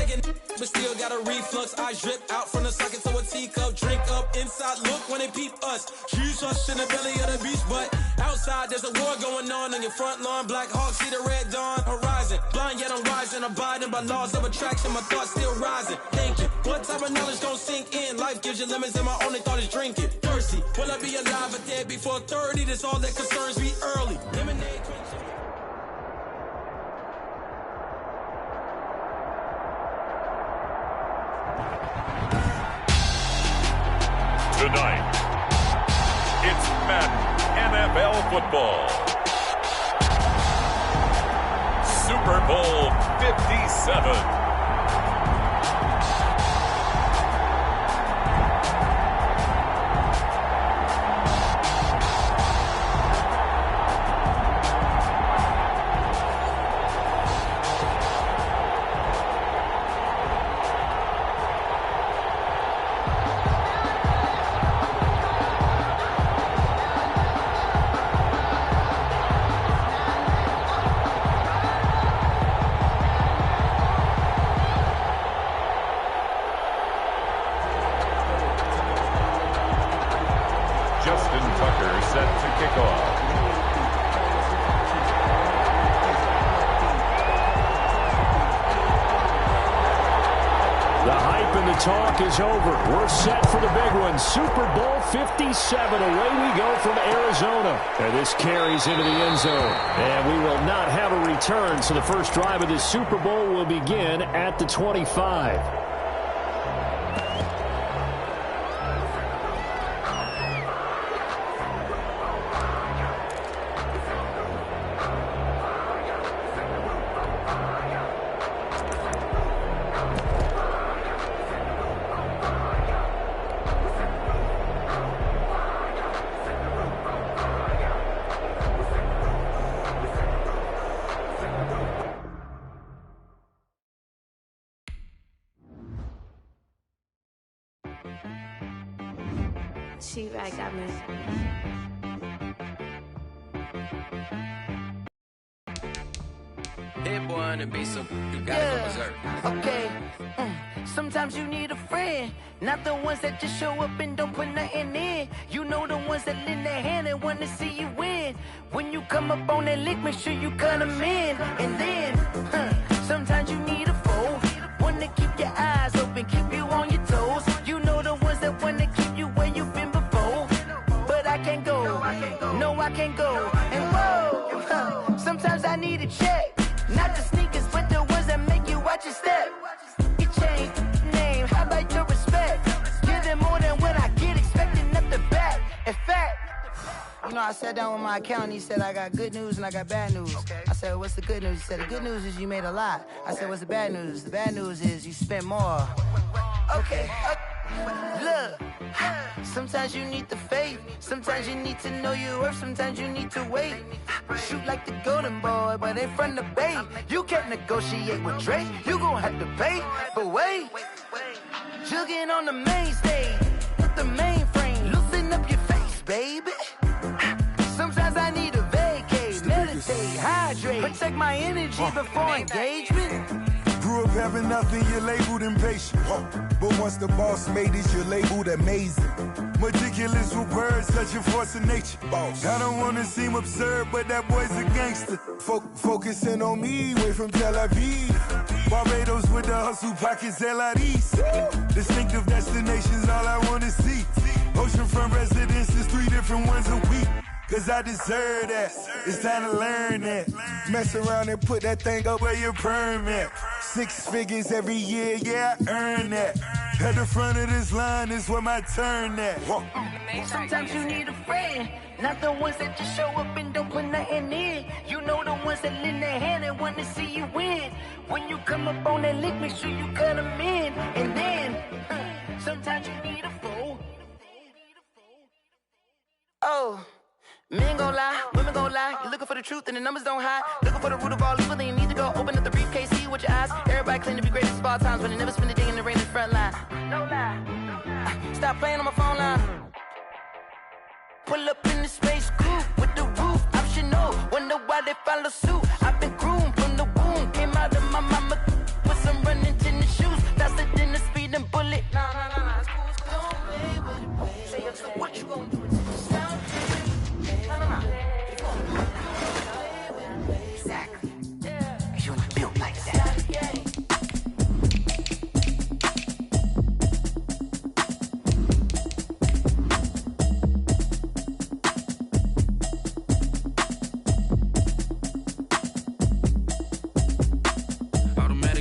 begging, but still got a reflux. I drip out from the socket to a teacup. Drink up inside, look when they peep us. Choose us in the belly of the beast, but outside there's a war going on your front lawn. Black Hawk, see the red dawn horizon. Blind yet I'm rising, abiding by laws of attraction. My thoughts still rising. Thinking, what type of knowledge don't sink in? Life gives you limits and my only thought is drinking. Thirsty, will I be alive or dead before 30? That's all that concerns me early. Lemonade, tonight, it's Madden NFL football. Super Bowl 57. Justin Tucker set to kick off. The hype and the talk is over. We're set for the big one. Super Bowl 57. Away we go from Arizona. And this carries into the end zone. And we will not have a return, so the first drive of this Super Bowl will begin at the 25. She-Rag got me. hit boy on the beat, so you gotta go berserk. Okay. Sometimes you need a friend, not the ones that just show up and don't put nothing in. You know the ones that lend their hand and want to see you win. When you come up on that lick, make sure you cut them in. And then, sometimes you need a foe, one to keep your eyes open, keep you on your toes. You know the ones that want to keep you where you've been before. But I can't go, no I can't go. And whoa, sometimes I need a check, not the sneakers, but the ones that make you watch your step. You change name, how about your respect? Give them more than what I get, expecting up the back. In fact, you know, I sat down with my accountant, he said, I got good news and I got bad news. Okay. I said, what's the good news? He said, the good news is you made a lot. I said, what's the bad news? The bad news is you spent more. Okay, look, sometimes you need the faith, sometimes you need to know your worth, sometimes you need to wait. Shoot like the golden boy, but in front of Bay. You can't negotiate with Drake, you gon' have to pay. But wait, jugging on the main stage, with the mainframe, loosen up your face, baby. Sometimes I need a vacate, meditate, hydrate, protect my energy before engagement. Grew up having nothing, you're labeled impatient. But once the boss made it, you're labeled amazing. Meticulous with words, such a force of nature. I don't wanna seem absurd, but that boy's a gangster. Focusing on me, way from Tel Aviv. Barbados with the hustle pockets, LIDs. Distinctive destinations, all I wanna see. Oceanfront residences, 3 different ones a week. Cause I deserve that, it's time to learn that. Mess around and put that thing up where your permit. 6 figures every year, yeah, I earn that. At the front of this line is where my turn at. Sometimes you need a friend, not the ones that just show up and don't put nothing in. You know the ones that lend their hand and want to see you win. When you come up on that lick, make sure you cut them in. And then, sometimes you need a fool. Oh. Men gon' lie, women gon' lie. You're looking for the truth and the numbers don't hide. Looking for the root of all evil, then you need to go open up the briefcase, see with your eyes. Everybody claim to be greatest of all times, but they never spend a day in the rain in the front line. No lie, stop playing on my phone line. Pull up in the space coupe with the roof optional. Wonder why they follow suit. I've been groomed from the womb, came out of my mama with some running to the shoe.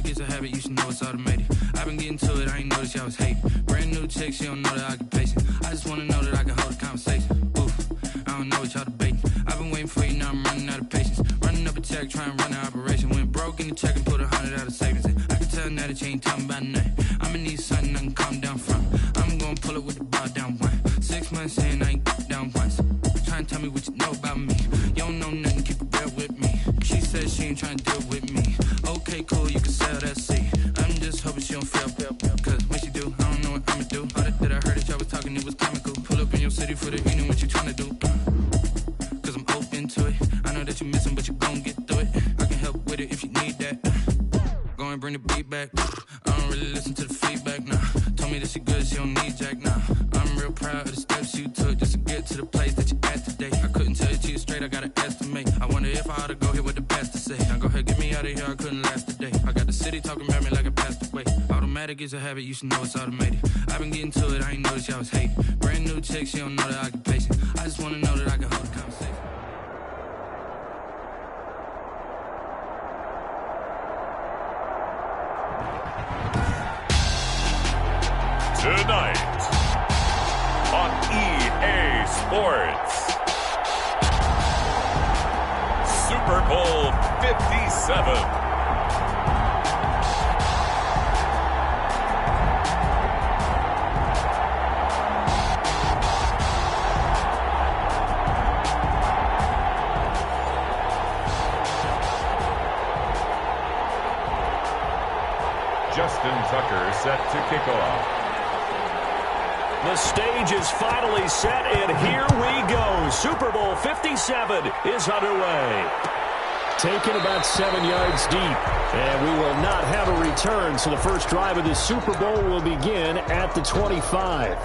is a habit, you should know it's automated. I've been getting to it, I ain't noticed y'all was hating. Brand new chick, she don't know that I can pace it. I just wanna know that I can hold a conversation. Oof, I don't know what y'all debating. I've been waiting for you, now I'm running out of patience. Running up a check, trying to run an operation. Went broke in the check and put 100 out of savings in. I can tell now that you ain't talking about nothing. I'ma need something I can calm down from. I'm gonna pull it with the bar down one. 6 months in, I ain't down once. Trying to tell me what you know about me. You don't know nothing, keep it real with me. She said she ain't trying to deal with me. Okay, cool, you can sell that seat. I'm just hoping she don't fail. Cause when she do, I don't know what I'ma do. All that I heard that y'all was talking, it was comical. Pull up in your city for the evening, what you trying to do? Cause I'm open to it. I know that you missing, but you gon' get through it. I can help with it if you need that. Go and bring the beat back. I don't really listen to the feedback, nah. Told me that she good, she don't need Jack, nah. I'm real proud of the steps you took just to get to the place that you at today. I couldn't tell you to you straight, I gotta estimate. I wonder if I ought to go here with the pastor say. Now go ahead, get me out of here, I couldn't last a day. I got the city talking about me like I passed away. Automatic is a habit, you should know it's automated. I've been getting to it, I ain't noticed y'all was hating. Brand new chick, she don't know that I can pace it. I just wanna know that I can hold a conversation. Tonight on EA Sports, Super Bowl 57. Justin Tucker set to kick off. The stage is finally set, and here we go. Super Bowl 57 is underway. Taken about 7 yards deep, and we will not have a return, so the first drive of the Super Bowl will begin at the 25.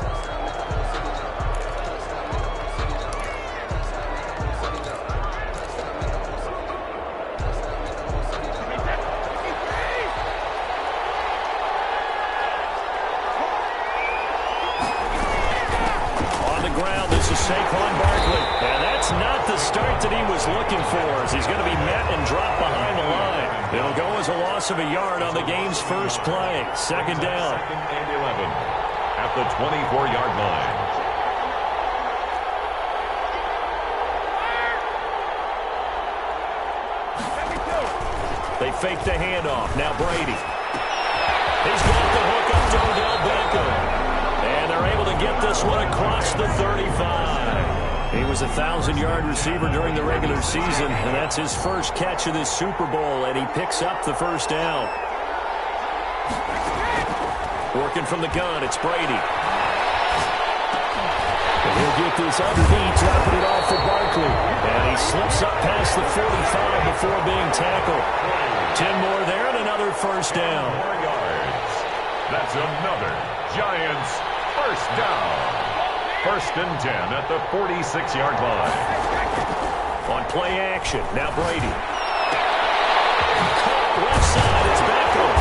Saquon Barkley, and that's not the start that he was looking for, as he's going to be met and dropped behind the line. It'll go as a loss of a yard on the game's first play. Second down. Second and 11 at the 24-yard line. They fake the handoff. Now Brady. He's got the hook up to Odell Beckham. And they're able to get this one across the 35. He was a 1,000-yard receiver during the regular season, and that's his first catch of this Super Bowl, and he picks up the first down. Working from the gun, it's Brady. And he'll get this underneath, dropping it off for Barkley. And he slips up past the 45 before being tackled. 10 more there and another first down. 4 yards. That's another Giants first down. First and 10 at the 46-yard line. On play action, now Brady. Caught left side, it's Beckham.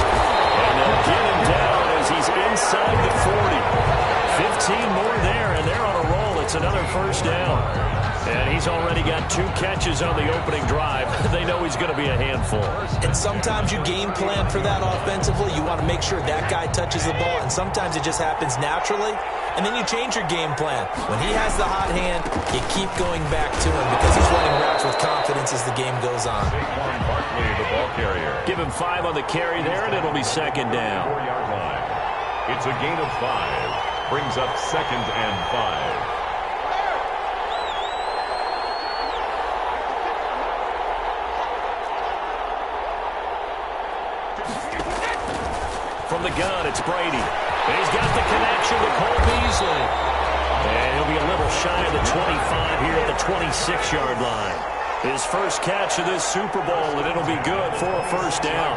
And they'll get him down as he's inside the 40. 15 more there, and they're on a roll. It's another first down. And he's already got 2 catches on the opening drive. They know he's going to be a handful. And sometimes you game plan for that offensively. You want to make sure that guy touches the ball, and sometimes it just happens naturally. And then you change your game plan. When he has the hot hand, you keep going back to him because he's running routes with confidence as the game goes on. Saquon Barkley, the ball carrier. Give him 5 on the carry there, and it'll be second down. 4-yard line. It's a gain of 5. Brings up second and 5. From the gun, it's Brady. And he's got the connection to Cole Beasley. And he'll be a little shy of the 25 here at the 26-yard line. His first catch of this Super Bowl, and it'll be good for a first down.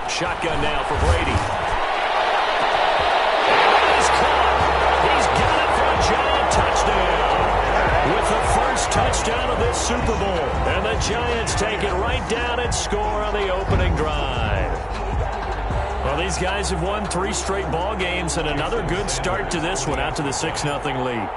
Shotgun now for Brady. With the first touchdown of this Super Bowl. And the Giants take it right down and score on the opening drive. Well, these guys have won 3 straight ball games, and another good start to this one out to the 6-0 lead.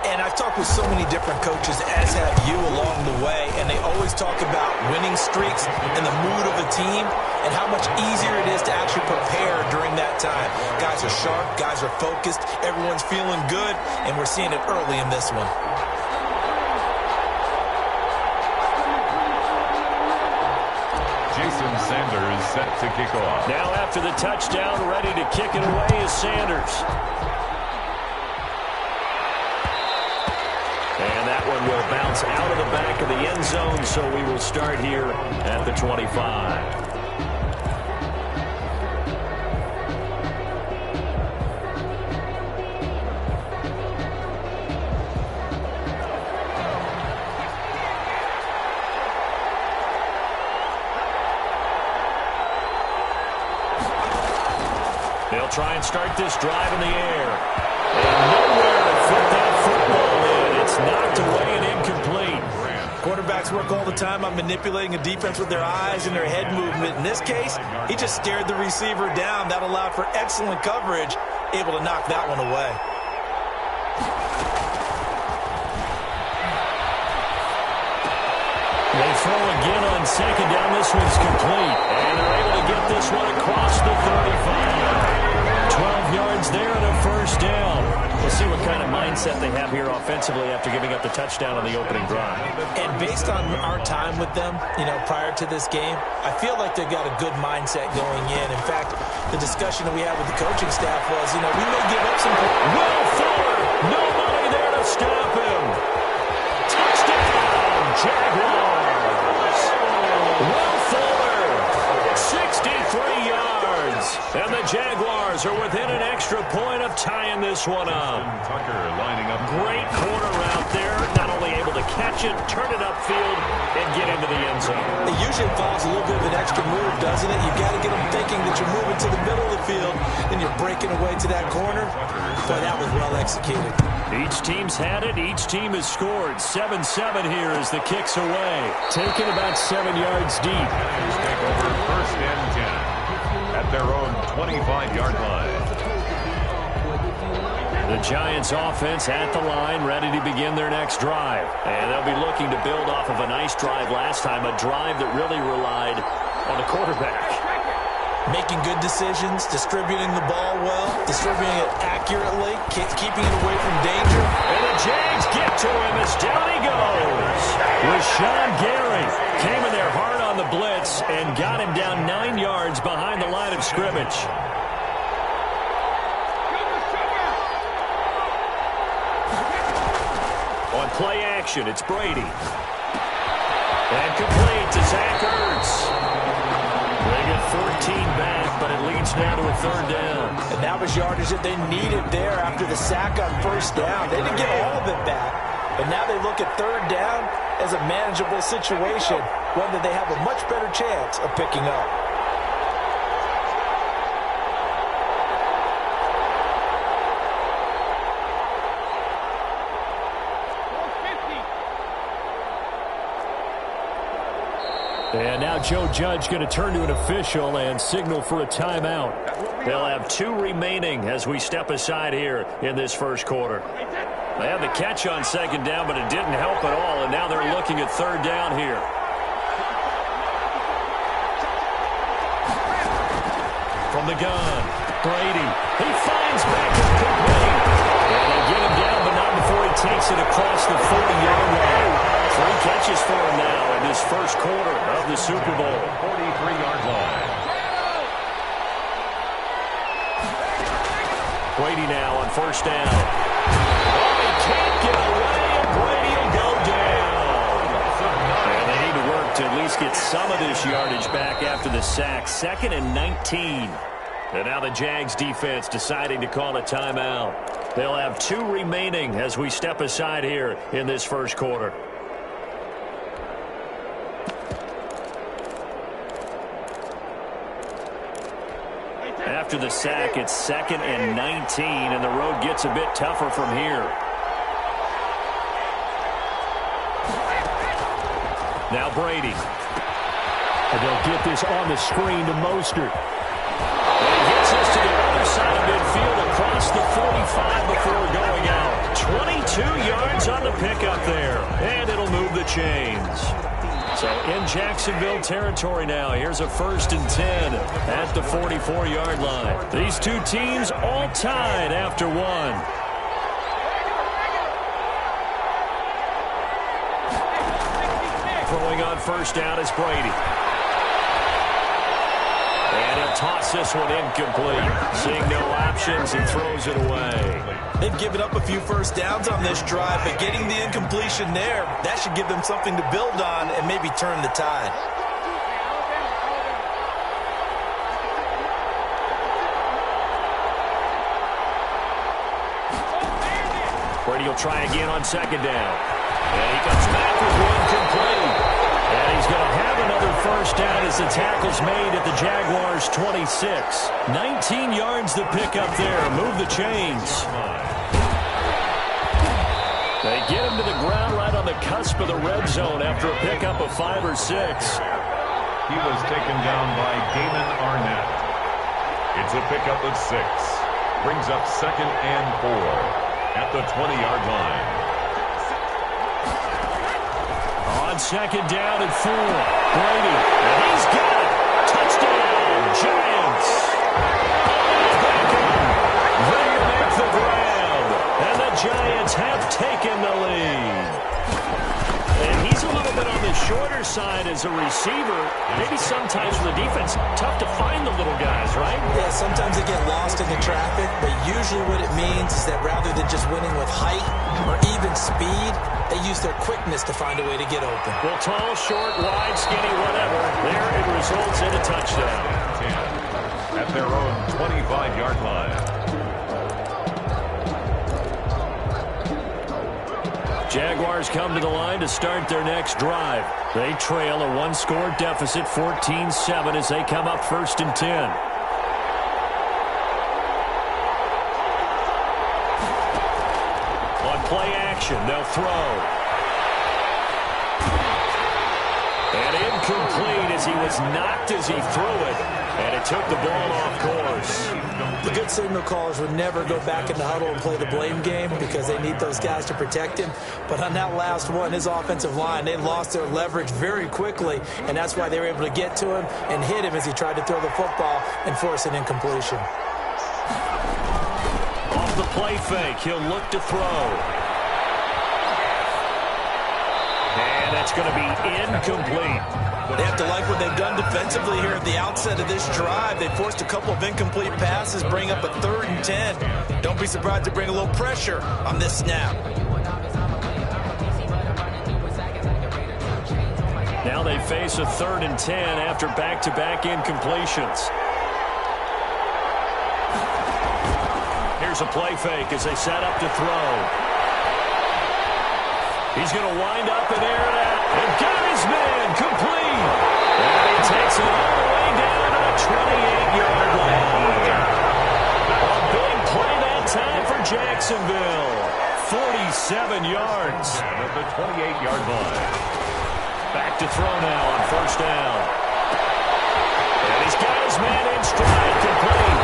And I've talked with so many different coaches, as have you, along the way, and they always talk about winning streaks and the mood of a team and how much easier it is to actually prepare during that time. Guys are sharp, guys are focused, everyone's feeling good, and we're seeing it early in this one. Jason Sanders set to kick off. Now after the touchdown, ready to kick it away is Sanders. And that one will bounce out of the back of the end zone, so we will start here at the 25. They'll try and start this drive in the air. And nowhere to fit that football in. It's knocked away and incomplete. Quarterbacks work all the time on manipulating a defense with their eyes and their head movement. In this case, he just stared the receiver down. That allowed for excellent coverage, able to knock that one away. They throw again on second down. This one's complete. And they're able to get this one across the 35. 12 yards there and a first down. We'll see what kind of mindset they have here offensively after giving up the touchdown on the opening drive. And based on our time with them, prior to this game, I feel like they've got a good mindset going in. In fact, the discussion that we had with the coaching staff was, we may give up some... Will Fuller, nobody there to stop him. Touchdown, Jaguars. Will Fuller, 63 yards. And the Jaguars are within an extra point of tying this one up. Tucker lining up. Great corner out there. Not only able to catch it, turn it upfield, and get into the end zone. It usually involves a little bit of an extra move, doesn't it? You've got to get them thinking that you're moving to the middle of the field, then you're breaking away to that corner. Boy, that was well executed. Each team's had it. Each team has scored. 7-7 here as the kick's away. Taken about 7 yards deep. Take over first and 10 at their own 25-yard line. The Giants offense at the line, ready to begin their next drive. And they'll be looking to build off of a nice drive last time, a drive that really relied on the quarterback. Making good decisions, distributing the ball well, distributing it accurately, keeping it away from danger. And the Jags get to him as down he goes. Rashawn Gary came in there hard on the blitz and got him down 9 yards behind the line of scrimmage. On play action, it's Brady. And complete to Zach Ertz. They get 14 back, but it leads now to a third down. And that was yardage that they needed there after the sack on first down. They didn't get all of it back, but now they look at third down as a manageable situation, one that they have a much better chance of picking up. And now Joe Judge going to turn to an official and signal for a timeout. They'll have 2 remaining as we step aside here in this first quarter. They had the catch on second down, but it didn't help at all, and now they're looking at third down here. From the gun, Brady. He finds Beckham complete. And they get him down, but not before he takes it across the 40-yard line. 3 catches for him now in this first quarter of the Super Bowl. 43-yard line. Brady now on first down. Oh, he can't get away, and Brady will go down. And they need to work to at least get some of this yardage back after the sack. 2nd and 19. And now the Jags defense deciding to call a timeout. They'll have 2 remaining as we step aside here in this first quarter. After the sack, it's 2nd and 19, and the road gets a bit tougher from here. Now Brady. And they'll get this on the screen to Mostert. And he Takes this to the other side of midfield across the 45 before going out. 22 yards on the pickup there. And it'll move the chains. So in Jacksonville territory now. Here's a 1st and 10 at the 44-yard line. These two teams all tied after one. Throwing on 1st down is Brady. And he'll toss this one incomplete. Seeing no options, he throws it away. They've given up a few 1st downs on this drive, but getting the incompletion there, that should give them something to build on and maybe turn the tide. Brady will try again on 2nd down. And he comes back with one complete. And he's going to have another 1st down as the tackle's made at the Jaguars' 26. 19 yards to pick up there. Move the chains. They get him to the ground right on the cusp of the red zone after a pickup of 5 or 6. He was taken down by Damon Arnett. It's a pickup of 6. Brings up 2nd and 4 at the 20-yard line. On 2nd down and 4. Brady. And he's got it. Touchdown, Giants. They make the grab. And the Giants have taken the lead. And he's a little bit on the shorter side as a receiver. Maybe sometimes for the defense, tough to find the little guys, right? Yeah, sometimes they get lost in the traffic, but usually what it means is that rather than just winning with height or even speed, they use their quickness to find a way to get open. Well, tall, short, wide, skinny, whatever. There it results in a touchdown. 10 at their own 25-yard line. Jaguars come to the line to start their next drive. They trail a one-score deficit, 14-7, as they come up 1st and 10. On play action, they'll throw. And incomplete as he was knocked as he threw it. And it took the ball off course. The good signal callers would never go back in the huddle and play the blame game because they need those guys to protect him. But on that last one, his offensive line, they lost their leverage very quickly, and that's why they were able to get to him and hit him as he tried to throw the football and force an incompletion. Off the play fake, he'll look to throw. And that's going to be incomplete. They have to like what they've done defensively here at the outset of this drive. They forced a couple of incomplete passes, bring up a 3rd and 10. Don't be surprised to bring a little pressure on this snap. Now they face a 3rd and 10 after back-to-back incompletions. Here's a play fake as they set up to throw. He's going to wind up and air it out. And got his man complete. And he takes it all the way down to the 28-yard line. A big play that time for Jacksonville. 47 yards. At the 28-yard line. Back to throw now on 1st down. And he's got his man in stride, complete.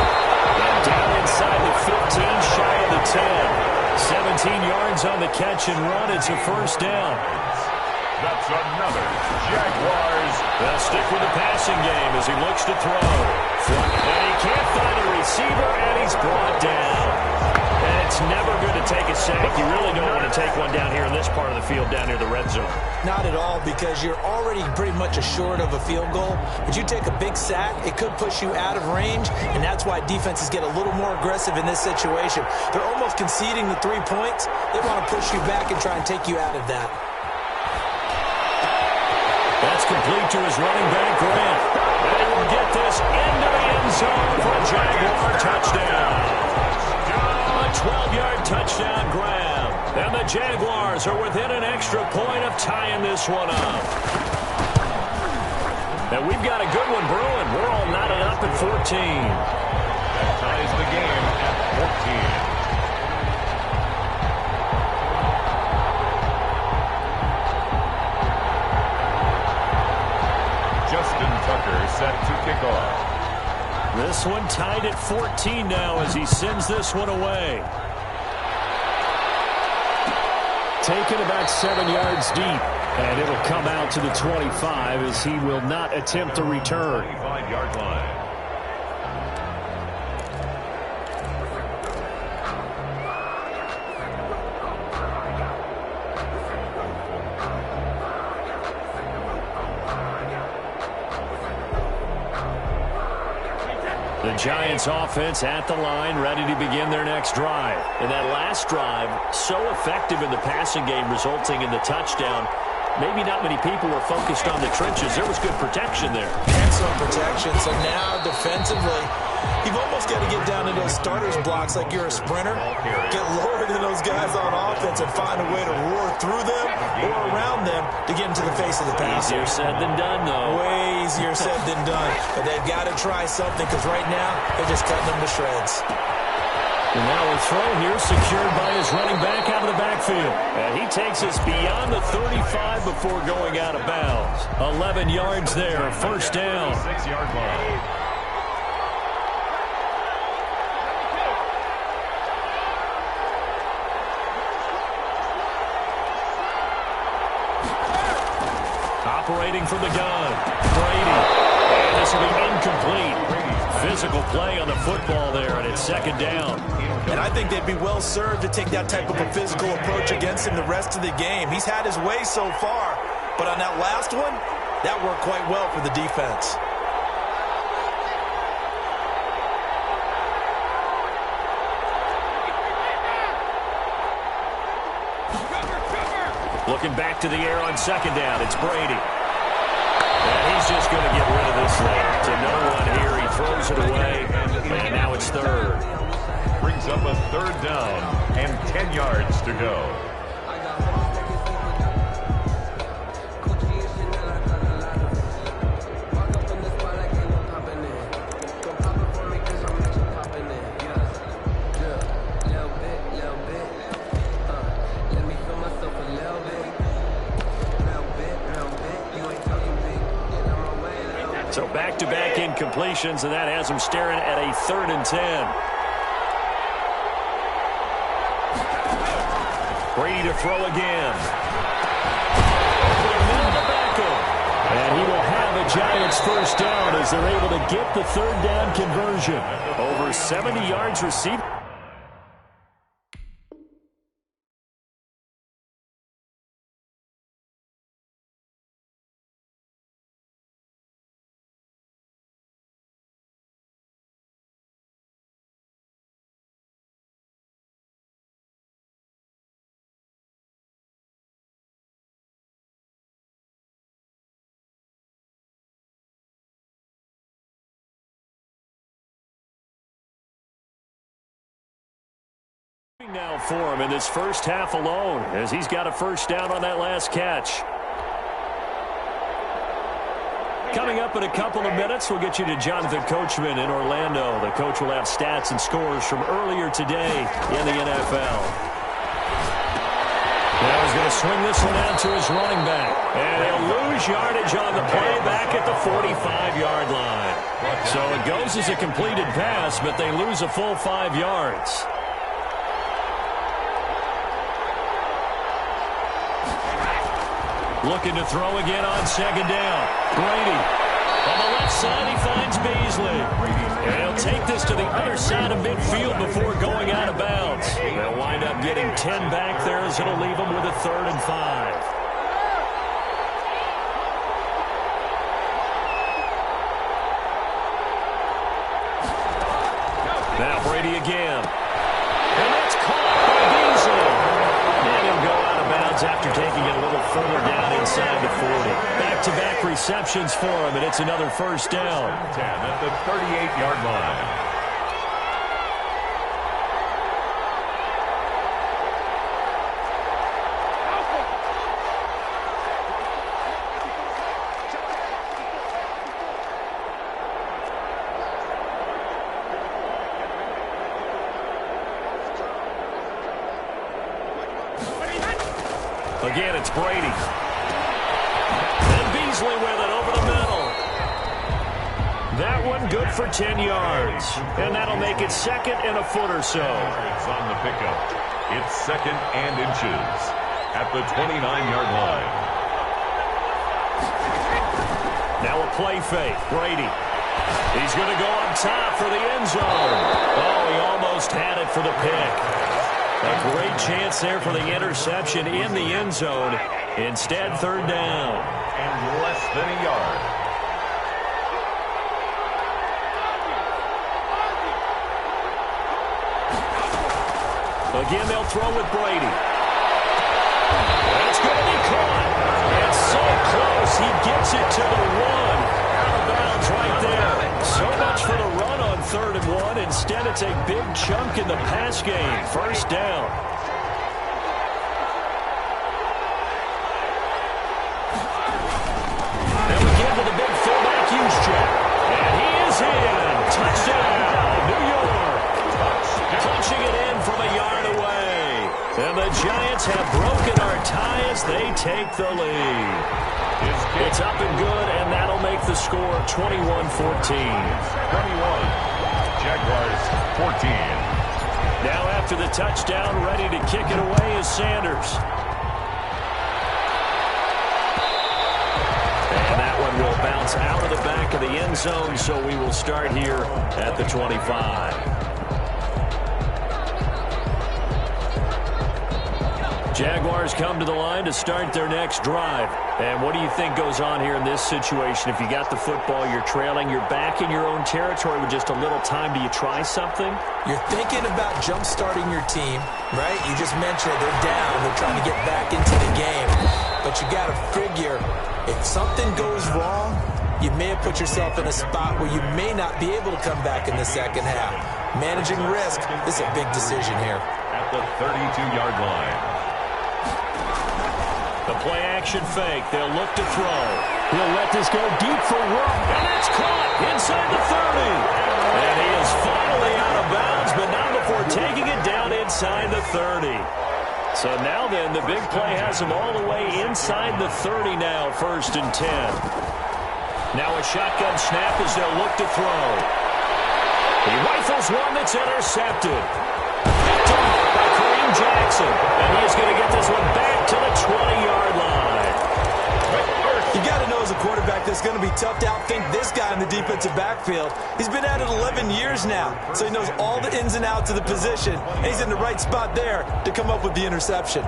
And down inside the 15, shy of the 10. 17 yards on the catch and run. It's a 1st down. That's another Jaguars. They'll stick with the passing game as he looks to throw. And he can't find a receiver, and he's brought down. And it's never good to take a sack. You really don't want to take one down here in this part of the field, down near the red zone. Not at all, because you're already pretty much assured of a field goal. But you take a big sack, it could push you out of range, and that's why defenses get a little more aggressive in this situation. They're almost conceding the 3 points. They want to push you back and try and take you out of that. That's complete to his running back, Grant. And he will get this into the end zone for a Jaguar touchdown. A 12-yard touchdown grab. And the Jaguars are within an extra point of tying this one up. And we've got a good one brewing. We're all knotted up at 14. That ties the game at 14. Justin Tucker set to kick off. This this one, tied at 14 now as he sends this one away. Taken about 7 yards deep, and it'll come out to the 25 as he will not attempt a return. 25-yard line. The Giants offense at the line, ready to begin their next drive. And that last drive, so effective in the passing game, resulting in the touchdown. Maybe not many people were focused on the trenches. There was good protection there. Excellent protection. So now defensively, you've almost got to get down into those starters blocks like you're a sprinter. Get lower than those guys on offense and find a way to roar through them or around them to get into the face of the passer. Easier said than done, though. Way easier said than done. But they've got to try something because right now they're just cutting them to shreds. And now a throw here secured by his running back out of the backfield. And he takes us beyond the 35 before going out of bounds. 11 yards there, first down. 6-yard line. Operating from the gun, Brady. And this will be incomplete. Physical play on the football there, and it's second down. And I think they'd be well served to take that type of a physical approach against him the rest of the game. He's had his way so far, but on that last one, that worked quite well for the defense. Looking back to the air on second down, it's Brady. And he's just going to get rid of this thing. To no one here, he throws it away, and now it's third. Brings up a third down and 10 yards to go. So back-to-back incompletions, and that has him staring at a 3rd and 10. Brady to throw again. And he will have a Giants first down as they're able to get the 3rd down conversion. Over 70 yards received. Now for him in this first half alone as he's got a first down on that last catch. Coming up in a couple of minutes, we'll get you to Jonathan Coachman in Orlando. The coach will have stats and scores from earlier today in the NFL. Now he's going to swing this one out to his running back. And he'll lose yardage on the play back at the 45-yard line. So it goes as a completed pass, but they lose a full 5 yards. Looking to throw again on second down. Brady. On the left side, he finds Beasley. And he'll take this to the other side of midfield before going out of bounds. They'll wind up getting 10 back there as it'll leave them with a 3rd and 5. Now Brady again. And that's caught by Beasley. And he'll go out of bounds after taking it a little further down inside the 40. Back-to-back receptions for him, and it's another first down. 10 at the 38-yard line. Again, it's Brady. And Beasley with it over the middle. That one good for 10 yards. And that'll make it second and a foot or so. It's on the pickup. It's second and inches at the 29-yard line. Now a play fake. Brady. He's going to go up top for the end zone. Oh, he almost had it for the pick. A great chance there for the interception in the end zone. Instead, third down. And less than a yard. Again, they'll throw with Brady. That's going to be caught. It's so close. He gets it to the one. Out of bounds right there. So much for the run on 3rd and 1. Instead, it's a big chunk in the pass game. First down. And we get to the big fullback Juszczyk. And he is in. Touchdown, New York. Punching it in from a yard away. And the Giants have broken our tie as they take the lead. It's up and good, and that'll make the score 21-14. 21. Jaguars 14. Now after the touchdown, ready to kick it away is Sanders. And that one will bounce out of the back of the end zone, so we will start here at the 25. Jaguars come to the line to start their next drive. And what do you think goes on here in this situation? If you got the football, you're trailing, you're back in your own territory with just a little time. Do you try something? You're thinking about jump-starting your team, right? You just mentioned it. They're down. They're trying to get back into the game. But you got to figure, if something goes wrong, you may have put yourself in a spot where you may not be able to come back in the second half. Managing risk is a big decision here. At the 32-yard line. The play-action fake. They'll look to throw. He'll let this go deep for Rook. And it's caught inside the 30. And he is finally out of bounds, but not before taking it down inside the 30. So now then, the big play has him all the way inside the 30 now, 1st and 10. Now a shotgun snap as they'll look to throw. He rifles one that's intercepted. Picked off by Kareem Jackson. And he is going to get this one back to the 20-yard line. You got to know as a quarterback that's going to be tough to outthink this guy in the defensive backfield. He's been at it 11 years now, so he knows all the ins and outs of the position, and he's in the right spot there to come up with the interception.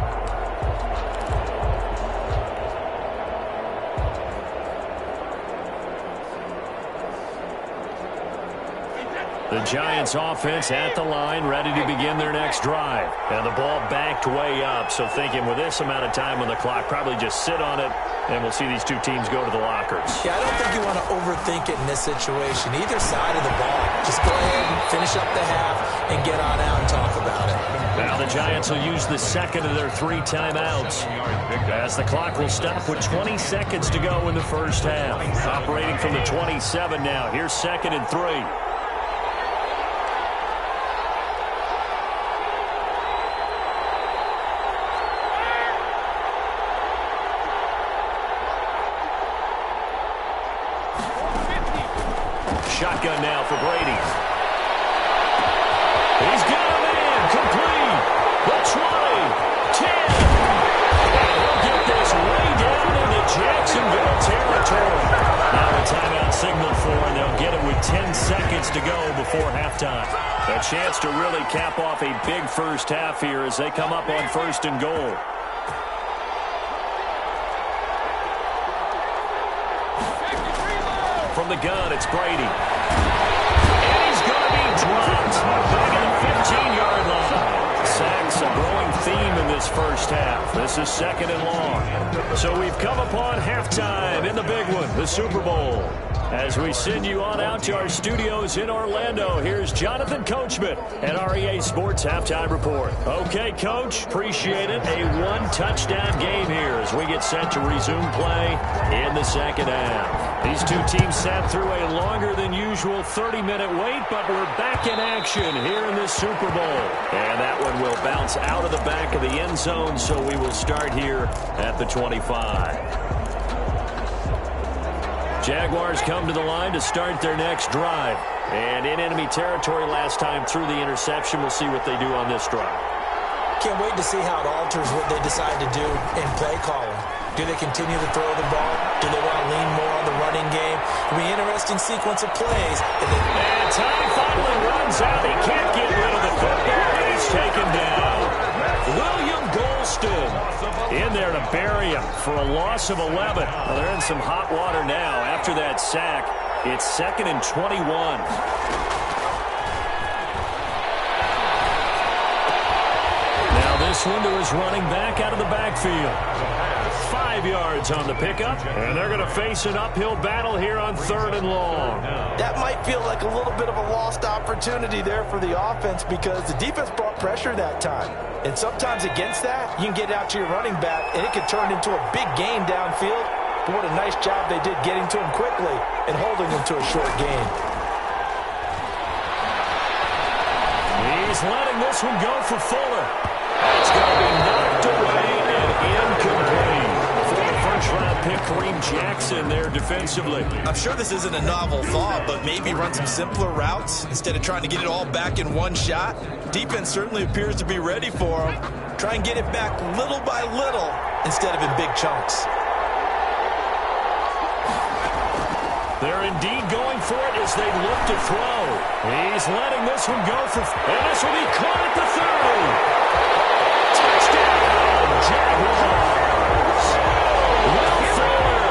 The Giants offense at the line, ready to begin their next drive. And the ball backed way up, so thinking with this amount of time on the clock, probably just sit on it, and we'll see these two teams go to the lockers. Yeah, I don't think you want to overthink it in this situation. Either side of the ball. Just go ahead and finish up the half and get on out and talk about it. Now the Giants will use the second of their 3 timeouts, as the clock will stop with 20 seconds to go in the first half. Operating from the 27 now. Here's 2nd and 3. Shotgun now for Brady. He's got a man complete. The 20, 10. And he'll get this way down into Jacksonville territory. Now the timeout signaled for, and they'll get it with 10 seconds to go before halftime. A chance to really cap off a big first half here as they come up on 1st and goal. From the gun, it's Brady. And he's going to be dropped back at the 15-yard line. Sacks a growing theme in this first half. This is 2nd and long. So we've come upon halftime in the big one, the Super Bowl. As we send you on out to our studios in Orlando, here's Jonathan Coachman at REA Sports Halftime Report. Okay, Coach, appreciate it. A 1-touchdown game here as we get set to resume play in the second half. These two teams sat through a longer than usual 30-minute wait, but we're back in action here in this Super Bowl. And that one will bounce out of the back of the end zone, so we will start here at the 25. Jaguars come to the line to start their next drive. And in enemy territory last time through the interception. We'll see what they do on this drive. Can't wait to see how it alters what they decide to do in play calling. Do they continue to throw the ball? Do they want to lean more on the running game? It'll be an interesting sequence of plays. And time finally runs out. He can't get rid of the football. He's taken down. William Golston in there to bury him for a loss of 11. Well, they're in some hot water now after that sack. It's 2nd and 21. Now this one to his running back out of the backfield. 5 yards on the pickup, and they're going to face an uphill battle here on 3rd and long. That might feel like a little bit of a lost opportunity there for the offense because the defense brought pressure that time. And sometimes against that, you can get out to your running back, and it can turn into a big gain downfield. But what a nice job they did getting to him quickly and holding him to a short gain. He's letting this one go for Fuller. It's going to be knocked away and incomplete. Former first-round pick Kareem Jackson there defensively. I'm sure this isn't a novel thought, but maybe run some simpler routes instead of trying to get it all back in one shot. Defense certainly appears to be ready for him. Try and get it back little by little instead of in big chunks. They're indeed going for it as they look to throw. He's letting this one go for... And this will be caught at the 30. Touchdown, Jaguars. Will Fuller,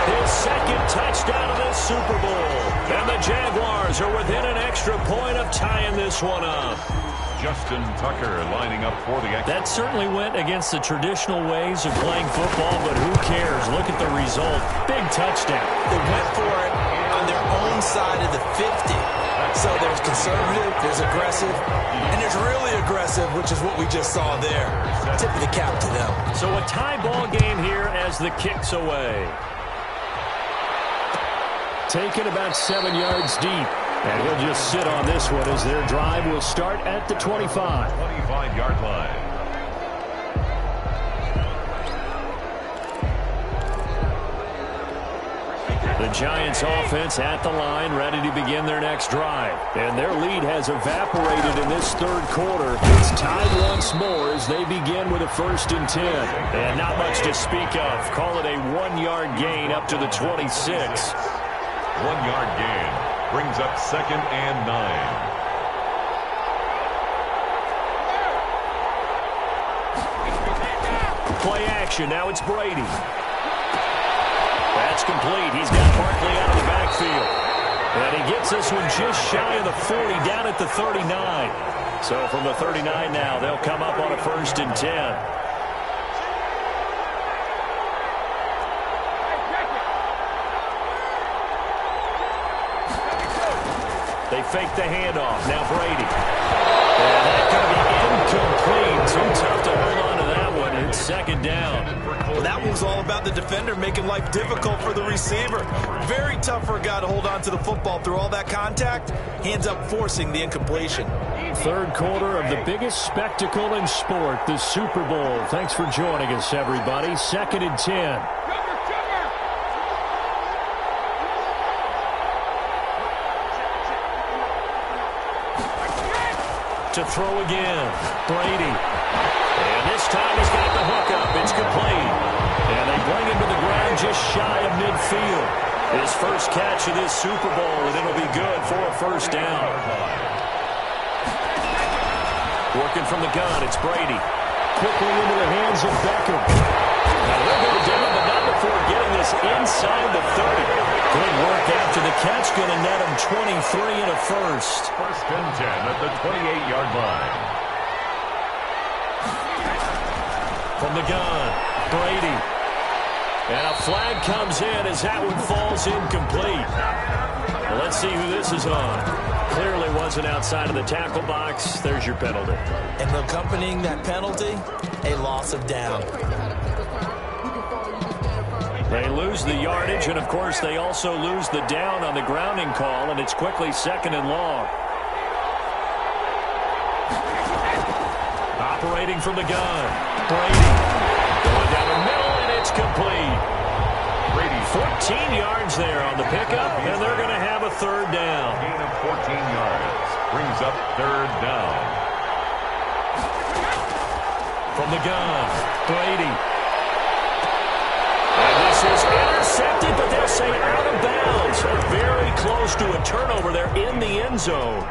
his 2nd touchdown of this Super Bowl. And the Jaguars are within an extra point of tying this one up. Justin Tucker lining up for the extra. That certainly went against the traditional ways of playing football, but who cares? Look at the result. Big touchdown. They went for it on their own side of the 50. So there's conservative, there's aggressive, and there's really aggressive, which is what we just saw there. Tip of the cap to them. So a tie ball game here as the kick's away. Taken about 7 yards deep. And he'll just sit on this one as their drive will start at the 25. 25-yard line. The Giants offense at the line, ready to begin their next drive. And their lead has evaporated in this 3rd quarter. It's tied once more as they begin with a 1st and 10. And not much to speak of. Call it a 1-yard gain up to the 26. 1-yard gain. Brings up 2nd and 9. Play action. Now it's Brady. That's complete. He's got Barkley out of the backfield. And he gets this one just shy of the 40 down at the 39. So from the 39 now, they'll come up on a 1st and 10. They fake the handoff. Now Brady. And that could be incomplete. Too tough to hold on to that one. It's 2nd down. Well, that one was all about the defender making life difficult for the receiver. Very tough for a guy to hold on to the football through all that contact. Hands up forcing the incompletion. 3rd quarter of the biggest spectacle in sport, the Super Bowl. Thanks for joining us, everybody. 2nd and 10. To throw again, Brady. And this time he's got the hook up. It's complete. And they bring him to the ground just shy of midfield. His first catch of this Super Bowl, and it'll be good for a 1st down. Working from the gun, it's Brady. Quickly into the hands of Beckham. Now he'll go down, but not before getting this inside the 30. Good work after the catch. Going to net him 23 and a 1st. 1st and 10 at the 28-yard line. From the gun, Brady. And a flag comes in as that one falls incomplete. Well, let's see who this is on. Clearly wasn't outside of the tackle box. There's your penalty. And accompanying that penalty, a loss of down. They lose the yardage, and of course they also lose the down on the grounding call, and it's quickly 2nd and long. Operating from the gun, Brady. Going down the middle, and it's complete. Brady. 14 yards there on the pickup, and they're going to have a third down. Gain of 14 yards. Brings up third down. From the gun, Brady. And this is intercepted, but they'll say out of bounds. Very close to a turnover there in the end zone.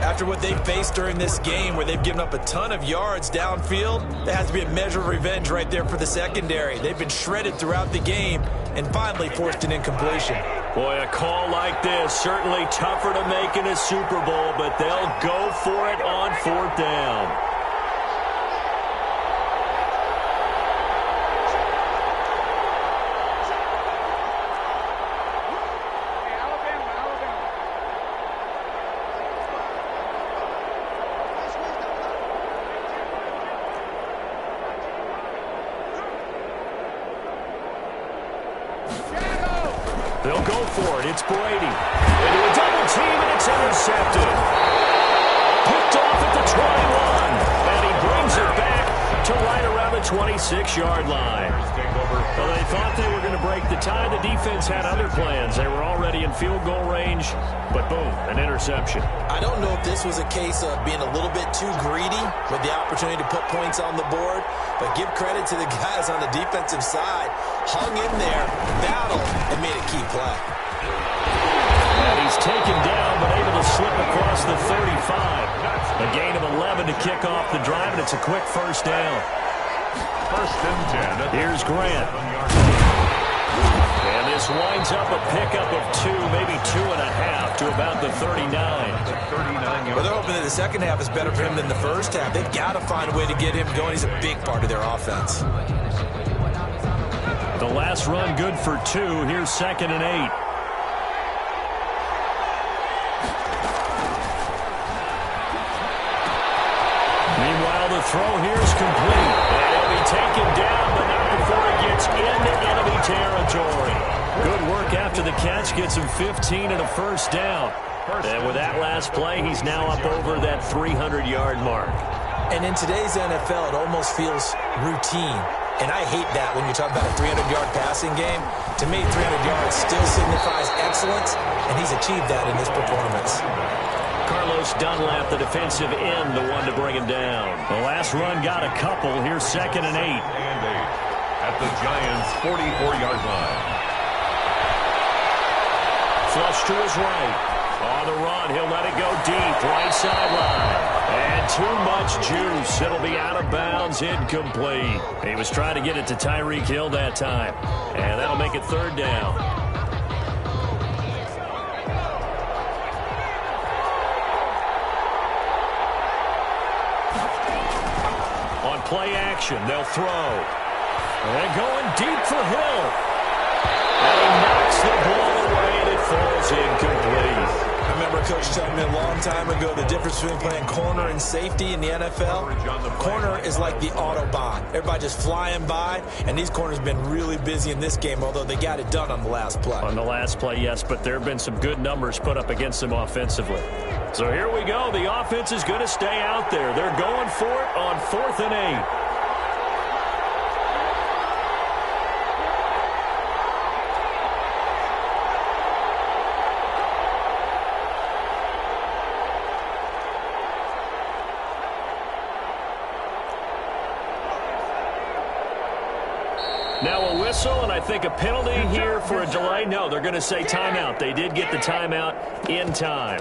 After what they faced during this game where they've given up a ton of yards downfield, there has to be a measure of revenge right there for the secondary. They've been shredded throughout the game and finally forced an incompletion. Boy, a call like this, certainly tougher to make in a Super Bowl, but they'll go for it on fourth down. They'll go for it. It's Brady. Into a double team, and it's intercepted. Picked off at the 21. And he brings it back to right around the 26-yard line. Well, they thought they were going to break the tie. The defense had other plans. They were already in field goal range, but boom, an interception. I don't know if this was a case of being a little bit too greedy with the opportunity to put points on the board, but give credit to the guys on the defensive side. Hung in there, battled, and made a key play. And he's taken down, but able to slip across the 35. A gain of 11 to kick off the drive, and it's a quick first down. First and 10. Here's Grant. And this winds up a pickup of 2, maybe 2.5 to about the 39. 39 Well, they're hoping that the second half is better for him than the first half. They've got to find a way to get him going. He's a big part of their offense. The last run good for 2. Here's 2nd and 8. Meanwhile, the throw here is complete. And he'll be taken down, but not before it gets into enemy territory. Good work after the catch. Gets him 15 and a first down. And with that last play, he's now up over that 300-yard mark. And in today's NFL, it almost feels routine. And I hate that when you're talking about a 300-yard passing game. To me, 300 yards still signifies excellence, and he's achieved that in this performance. Carlos Dunlap, the defensive end, the one to bring him down. The last run got a couple. Here's 2nd and 8. And 8 at the Giants' 44-yard line. Flush to his right. On the run, he'll let it go deep. Right sideline. And too much juice. It'll be out of bounds, incomplete. He was trying to get it to Tyreek Hill that time. And that'll make it third down. On play action, they'll throw. And going deep for Hill. And he knocks the ball away, and it falls incomplete. I remember Coach telling me a long time ago the difference between playing corner and safety in the NFL. Corner is like the Autobahn. Everybody just flying by, and these corners have been really busy in this game, although they got it done on the last play. On the last play, yes, but there have been some good numbers put up against them offensively. So here we go. The offense is going to stay out there. They're going for it on 4th and 8. Now a whistle, and I think a penalty here for a delay. No, they're going to say timeout. They did get the timeout in time.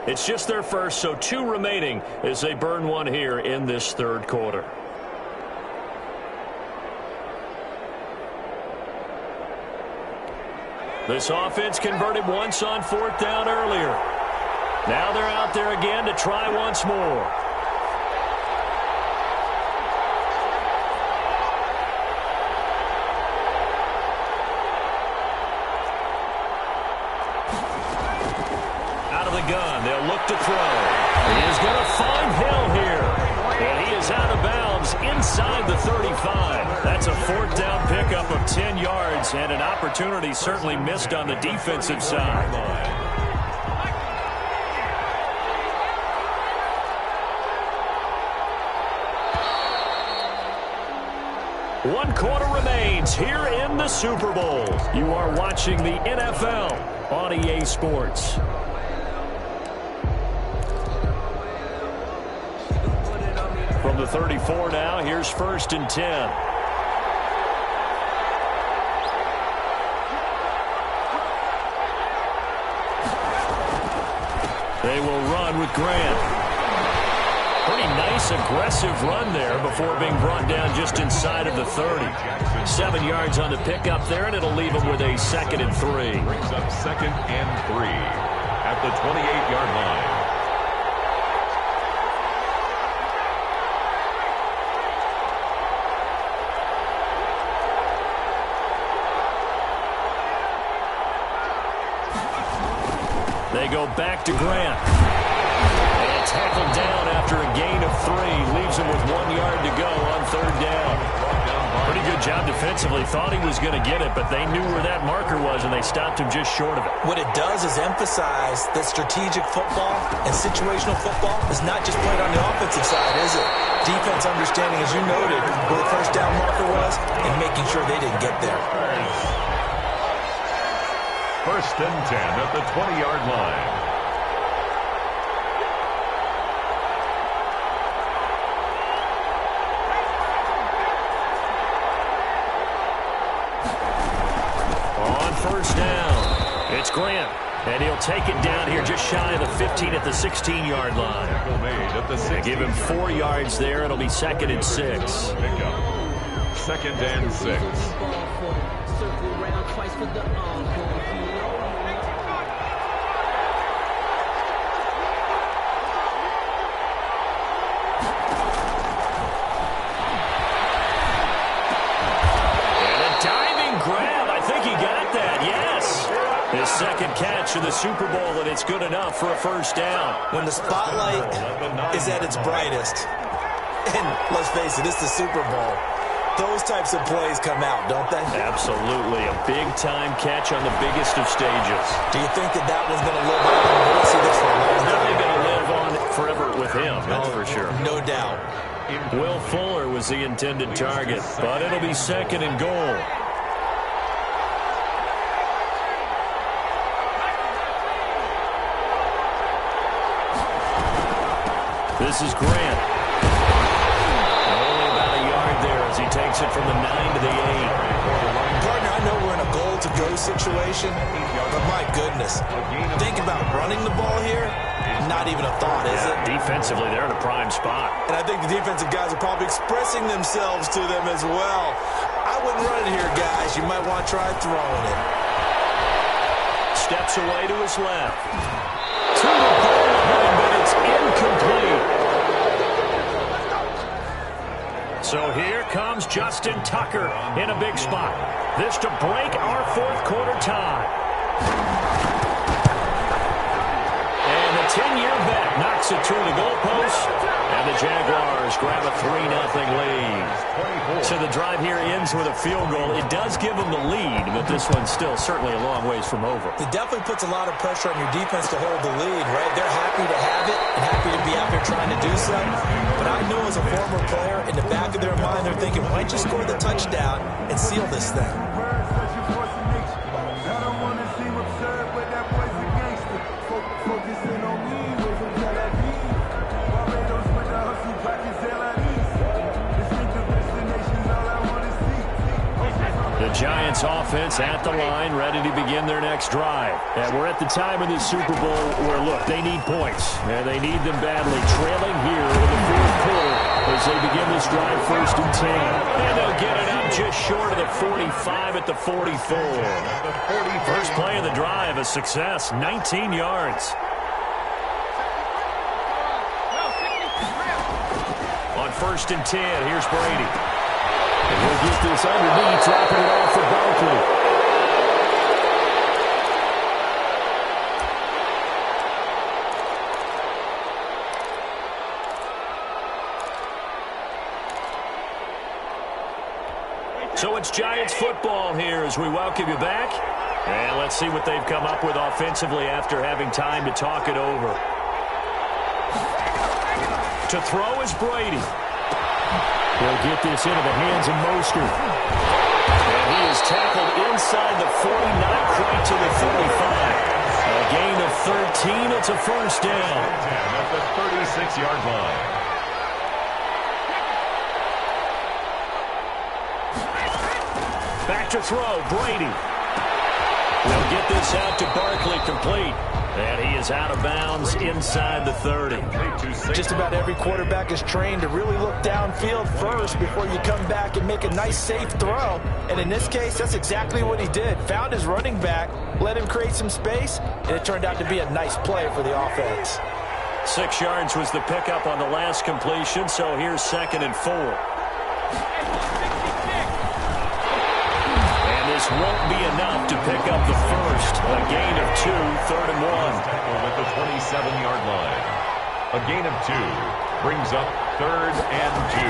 It's just their first, so 2 remaining as they burn one here in this third quarter. This offense converted once on 4th down earlier. Now they're out there again to try once more. Gun. They'll look to throw. He is going to find Hill here. And he is out of bounds inside the 35. That's a 4th down pickup of 10 yards and an opportunity certainly missed on the defensive side. 1 quarter remains here in the Super Bowl. You are watching the NFL on EA Sports. From the 34 now, here's 1st and 10. They will run with Grant. Pretty nice, aggressive run there before being brought down just inside of the 30. 7 yards on the pickup there, and it'll leave them with a 2nd and 3. Brings up 2nd and 3 at the 28-yard line. They go back to Grant. And tackled down after a gain of 3. Leaves him with 1 yard to go on 3rd down. Pretty good job defensively. Thought he was going to get it, but they knew where that marker was, and they stopped him just short of it. What it does is emphasize that strategic football and situational football is not just played on the offensive side, is it? Defense understanding, as you noted, where the 1st down marker was and making sure they didn't get there. 1st and 10 at the 20-yard line. On 1st down, it's Grant. And he'll take it down here just shy of the 15 at the 16-yard line. They give him 4 yards there. It'll be 2nd and 6. 2nd and 6. His 2nd catch in the Super Bowl, and it's good enough for a 1st down. When the spotlight is at its brightest, and let's face it, it's the Super Bowl, those types of plays come out, don't they? Absolutely. A big-time catch on the biggest of stages. Do you think that one's going to live on? We're going to see this for a long time. They're going to live on forever with him, that's for sure. No doubt. Will Fuller was the intended target, but it'll be 2nd and goal. This is Grant. Only about a yard there as he takes it from the 9 to the 8. Partner, I know we're in a goal-to-go situation, but my goodness, think about running the ball here. Not even a thought, is it? Defensively, they're in a prime spot. And I think the defensive guys are probably expressing themselves to them as well. I wouldn't run it here, guys. You might want to try throwing it. Steps away to his left. To the goal line, but it's incomplete. So here comes Justin Tucker in a big spot. This to break our 4th quarter tie. And the 10-year vet knocks it through the goalpost. And the Jaguars grab a 3-0 lead. So the drive here ends with a field goal. It does give them the lead, but this one's still certainly a long ways from over. It definitely puts a lot of pressure on your defense to hold the lead, right? They're happy to have it and happy to be out there trying to do something. But I know as a former player, in the back of their mind, they're thinking, why don't you score the touchdown and seal this thing? The Giants offense at the line, ready to begin their next drive. And we're at the time of this Super Bowl where, look, they need points. And they need them badly. Trailing here in the 4th quarter as they begin this drive 1st and 10. And they'll get it up just short of the 45 at the 44. First play of the drive, a success, 19 yards. On 1st and 10, here's Brady. And he'll get this underneath, dropping it off for Barkley. So it's Giants football here as we welcome you back. And let's see what they've come up with offensively after having time to talk it over. To throw is Brady. He'll get this into the hands of Mostert. And he is tackled inside the 40, not quite to the 35. A gain of 13. It's a first down. At the 36-yard line. Back to throw, Brady. They'll get this out to Barkley, complete. And he is out of bounds inside the 30. Just about every quarterback is trained to really look downfield first before you come back and make a nice, safe throw. And in this case, that's exactly what he did. Found his running back, let him create some space, and it turned out to be a nice play for the offense. 6 yards was the pickup on the last completion, so here's 2nd and 4. This won't be enough to pick up the first. A gain of 2, 3rd and 1. At the 27-yard line. A gain of 2 brings up 3rd and 2.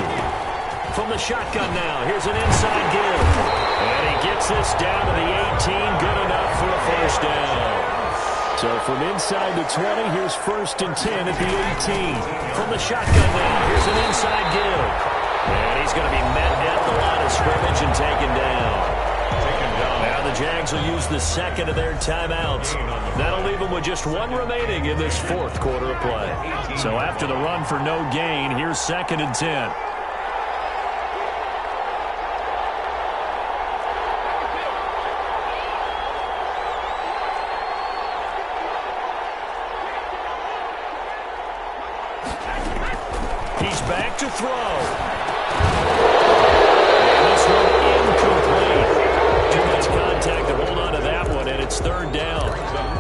From the shotgun now, here's an inside give. And he gets this down to the 18, good enough for a first down. So from inside the 20, here's 1st and 10 at the 18. From the shotgun now, here's an inside give. And he's going to be met at the line of scrimmage and taken down. Now the Jags will use the 2nd of their timeouts. That'll leave them with just 1 remaining in this 4th quarter of play. So after the run for no gain, here's 2nd and 10. He's back to throw. And this one incomplete. Too much contact to hold on to that one, and it's 3rd down.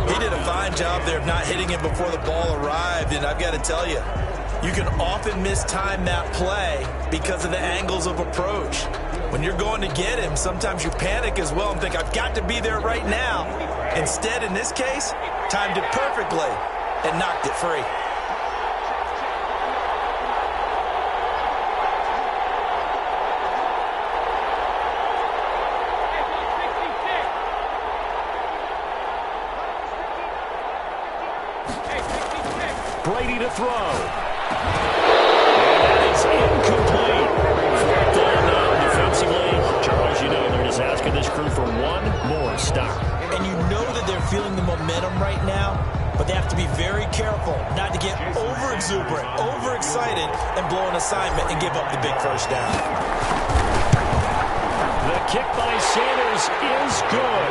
He did a fine job there of not hitting it before the ball arrived, and I've got to tell you, you can often mistime that play because of the angles of approach. When you're going to get him, sometimes you panic as well and think, I've got to be there right now. Instead, in this case, timed it perfectly and knocked it free. Brady to throw. And that is incomplete. 4th down now defensively. Charles, you know they're just asking this crew for 1 more stop. And you know that they're feeling the momentum right now, but they have to be very careful not to get over-exuberant, overexcited, and blow an assignment and give up the big first down. The kick by Sanders is good.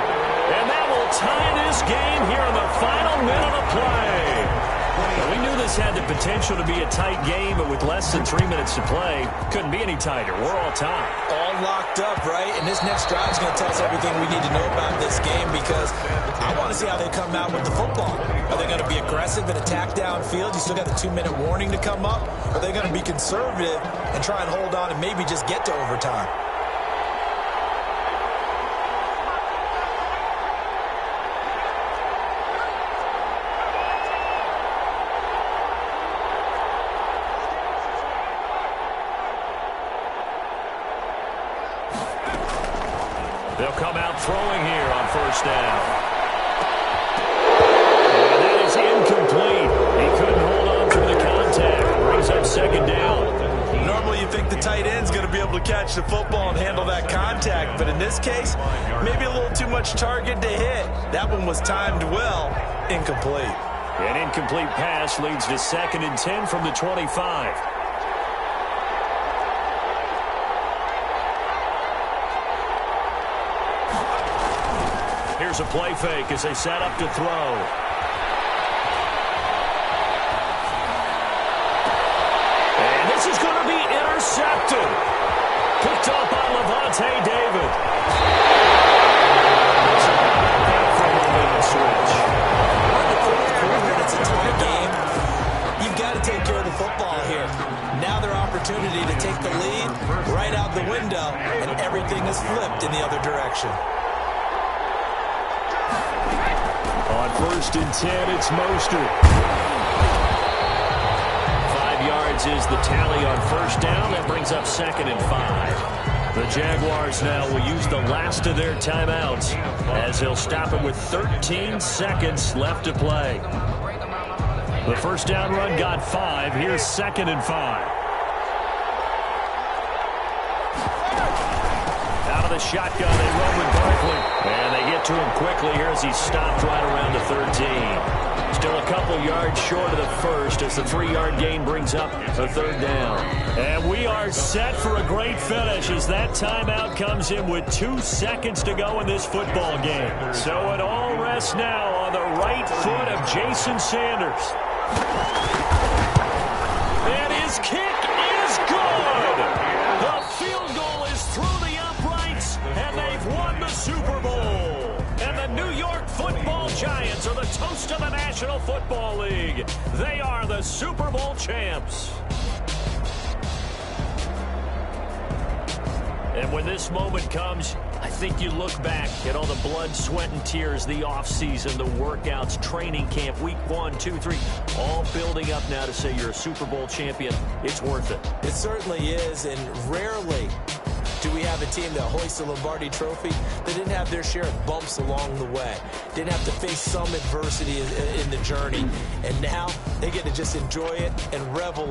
And that will tie this game here in the final minute of play. Well, we knew this had the potential to be a tight game, but with less than 3 minutes to play, couldn't be any tighter. We're all tied. All locked up, right? And this next drive is going to tell us everything we need to know about this game because I want to see how they come out with the football. Are they going to be aggressive and attack downfield? You still got the 2-minute warning to come up? Or are they going to be conservative and try and hold on and maybe just get to overtime? They'll come out throwing here on 1st down. And that is incomplete. He couldn't hold on through the contact. Brings up 2nd down. Normally you think the tight end's going to be able to catch the football and handle that contact, but in this case, maybe a little too much target to hit. That one was timed well. Incomplete. An incomplete pass leads to 2nd and 10 from the 25. Here's a play fake as they set up to throw. And this is going to be intercepted. Picked up by Levante David. Switch. It's a tie game. You've got to take care of the football here. Now their opportunity to take the lead right out the window, and everything is flipped in the other direction. On 1st and 10, it's Mostert. 5 yards is the tally on 1st down. That brings up 2nd and 5. The Jaguars now will use the last of their timeouts as they'll stop it with 13 seconds left to play. The 1st down run got 5. Here's 2nd and 5. the shotgun. They run with Barkley. And they get to him quickly here as he's stopped right around the 13. Still a couple yards short of the first as the 3-yard gain brings up a third down. And we are set for a great finish as that timeout comes in with 2 seconds to go in this football game. So it all rests now on the right foot of Jason Sanders. And his kick is good. The field goal is through the uprights, and they've won the Super Bowl. And the New York Football Giants are the toast of the National Football League. They are the Super Bowl champs. And when this moment comes, I think you look back at all the blood, sweat, and tears, the offseason, the workouts, training camp, week 1, 2, 3, all building up now to say you're a Super Bowl champion. It's worth it. It certainly is, and rarely do we have a team that hoists the Lombardi Trophy that didn't have their share of bumps along the way, didn't have to face some adversity in the journey, and now they get to just enjoy it and revel